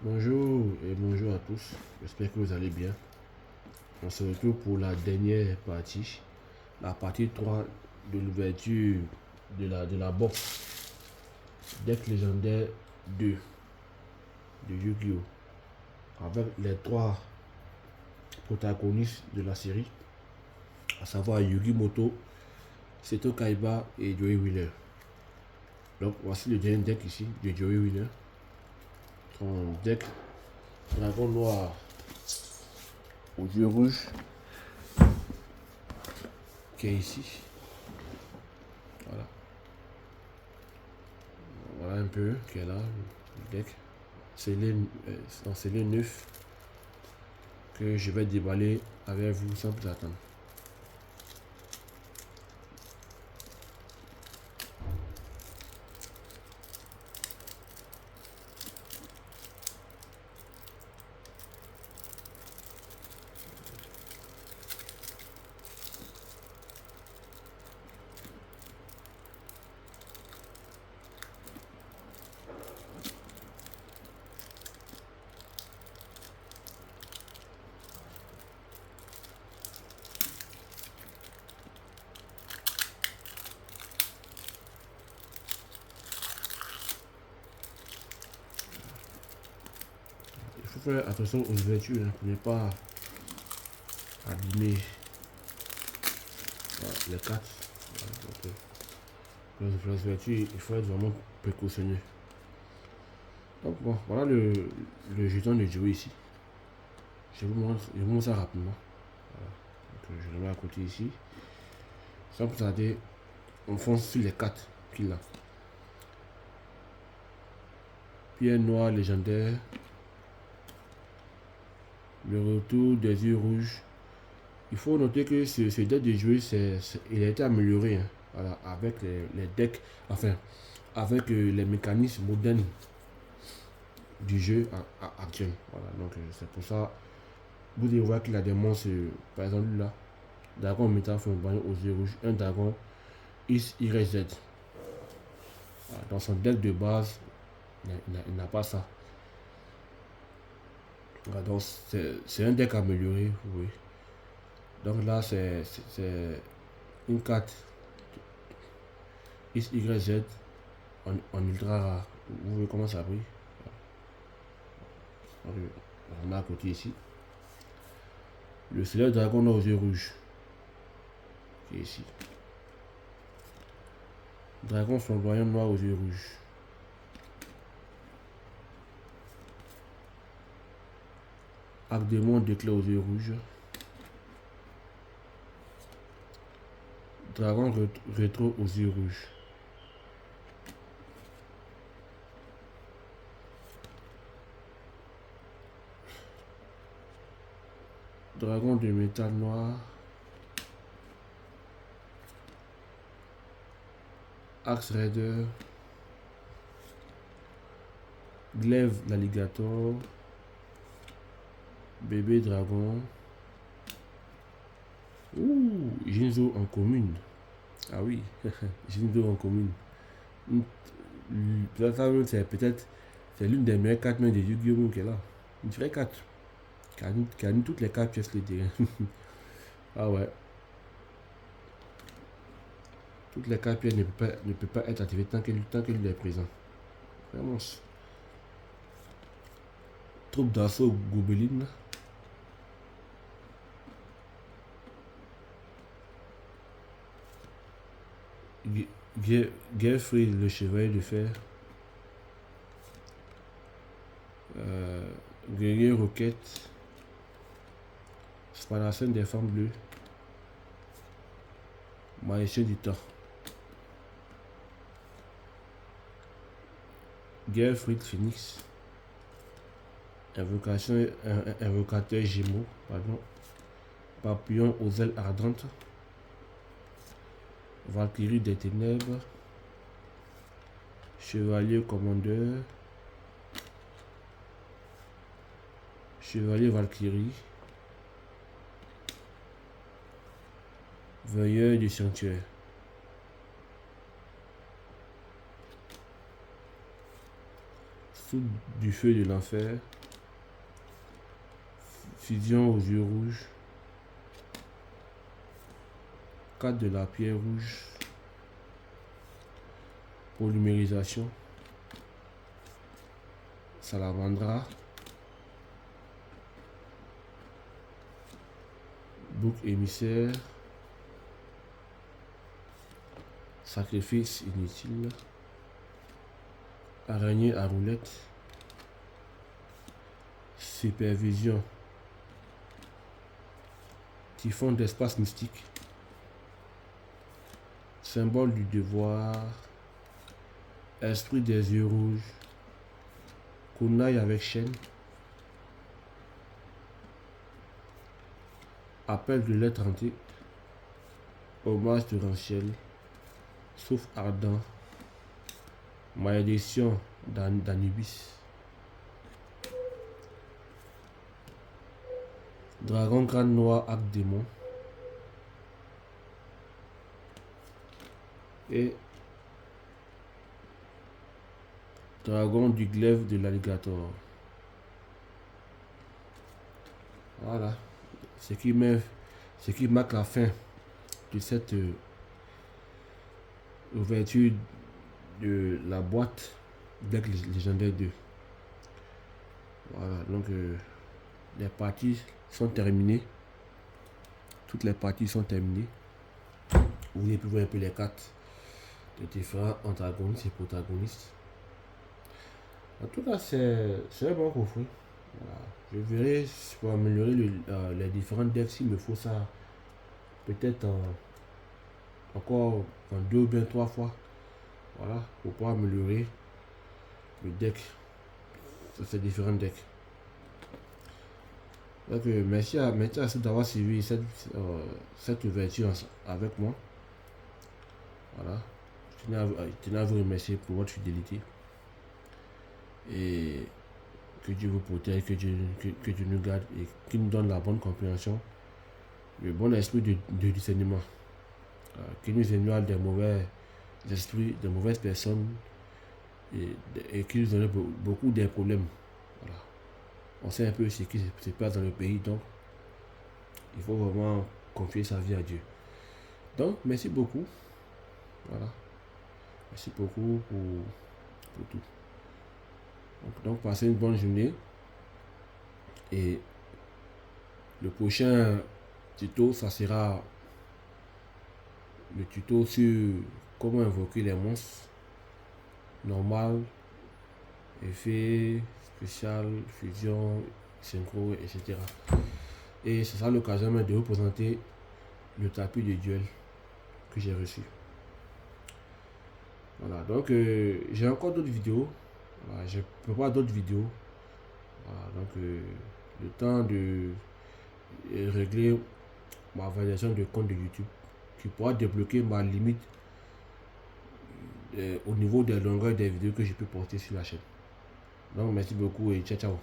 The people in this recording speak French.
Bonjour et bonjour à tous, j'espère que vous allez bien. On se retrouve pour la dernière partie, la partie 3 de l'ouverture de la box Deck légendaire 2 de Yu-Gi-Oh! Avec les trois protagonistes de la série, à savoir Yugi Moto, Seto Kaiba et Joey Wheeler. Donc voici le dernier deck ici de Joey Wheeler. Son deck dragon noir aux yeux rouges qui est ici. Voilà. Voilà un peu qui est là, le deck. C'est les 9 que je vais déballer avec vous sans plus attendre. Il faut faire attention aux ouvertures pour ne pas abîmer les cartes. Voilà, donc, les ouvertures, il faut être vraiment précautionneux. Donc bon, voilà le jeton de Joey ici. Je vous montre ça rapidement. Voilà. Donc, je le mets à côté ici. Sans plus tarder, on fonce sur les cartes qu'il a. Pierre noir légendaire. Le retour des yeux rouges. Il faut noter que ce deck de Joey, il a été amélioré, hein, voilà, avec les decks, enfin, avec les mécanismes modernes du jeu actuel. Voilà, donc c'est pour ça, vous devez voir qu'il a des monstres, par exemple là, dragon métal flamboyant aux yeux rouges, un dragon YZ. Voilà, dans son deck de base, il n'a pas ça. Voilà, donc c'est un deck amélioré, oui. Donc là, c'est une carte YZ en ultra rare. Vous voyez comment ça brille. On a à côté ici. Le célèbre dragon aux yeux rouges. Qui est ici. Dragon flamboyant noir aux yeux rouges. Arc démon d'éclat aux yeux rouges. Dragon rétro aux yeux rouges. Dragon de métal noir. Axe Raider. Glaive l'alligator. Bébé dragon. Ouh, Jinzo en commune. Ah oui, Jinzo en commune. C'est peut-être l'une des meilleures cartes de Yu-Gi-Oh! Qui est là. Une vraie carte. Qui a mis toutes les cartes pièces les terrains. Ah ouais. Toutes les cartes pièces ne peuvent pas être activées tant qu'il est présent. Vraiment. Troupe d'assaut Gobeline. Geoffrey le chevalier de fer. Guerrier Roquette. Spadassin des femmes bleues. Maïchien du temps. Geoffrey Phoenix. Invocateur Gémeaux, pardon. Papillon aux ailes ardentes. Valkyrie des ténèbres. Chevalier commandeur. Chevalier Valkyrie. Veilleur du sanctuaire. Sous du feu de l'enfer. Fusion aux yeux rouges. 4 de la pierre rouge. Polymérisation. Salamandra. Bouc émissaire. Sacrifice inutile. Araignée à roulette. Supervision. Typhon d'espace mystique. Symbole du devoir. Esprit des yeux rouges. Kunai avec chaîne. Appel de lettre antique. Hommage torrentiel. Souffle ardent. Malédiction d'Anubis. Dragon crâne noir arc démon. Et dragon du glaive de l'alligator. Voilà. Ce qui marque la fin de cette ouverture de la boîte deck légendaire 2. Voilà, donc les parties sont terminées. Toutes les parties sont terminées. Vous pouvez voir un peu les cartes de différents antagonistes et protagonistes. En tout cas, c'est un bon coffret. Voilà. Je verrai pour améliorer les différents decks s'il me faut ça. Peut-être encore en 2 ou bien 3 fois. Voilà, pour pouvoir améliorer le deck sur ces différents decks. Donc, merci à tous d'avoir suivi cette ouverture avec moi. Voilà, je tenais à vous remercier pour votre fidélité. Et que Dieu vous protège, que Dieu nous garde et qu'il nous donne la bonne compréhension, le bon esprit de discernement. Qu'il nous éloigne des mauvais esprits, des mauvaises personnes et qu'il nous donne beaucoup de problèmes. Voilà. On sait un peu ce qui se passe dans le pays, donc il faut vraiment confier sa vie à Dieu. Donc, merci beaucoup. Voilà. Merci beaucoup pour tout. Donc, passez une bonne journée. Et le prochain tuto, ça sera le tuto sur comment invoquer les monstres. Normal, effet, spécial, fusion, synchro, etc. Et ce sera l'occasion de vous présenter le tapis de duel que j'ai reçu. Voilà, donc j'ai encore d'autres vidéos. Voilà, je prépare d'autres vidéos. Voilà, donc le temps de régler ma validation de compte de YouTube qui pourra débloquer ma limite au niveau des longueurs des vidéos que je peux porter sur la chaîne. Donc merci beaucoup et ciao ciao.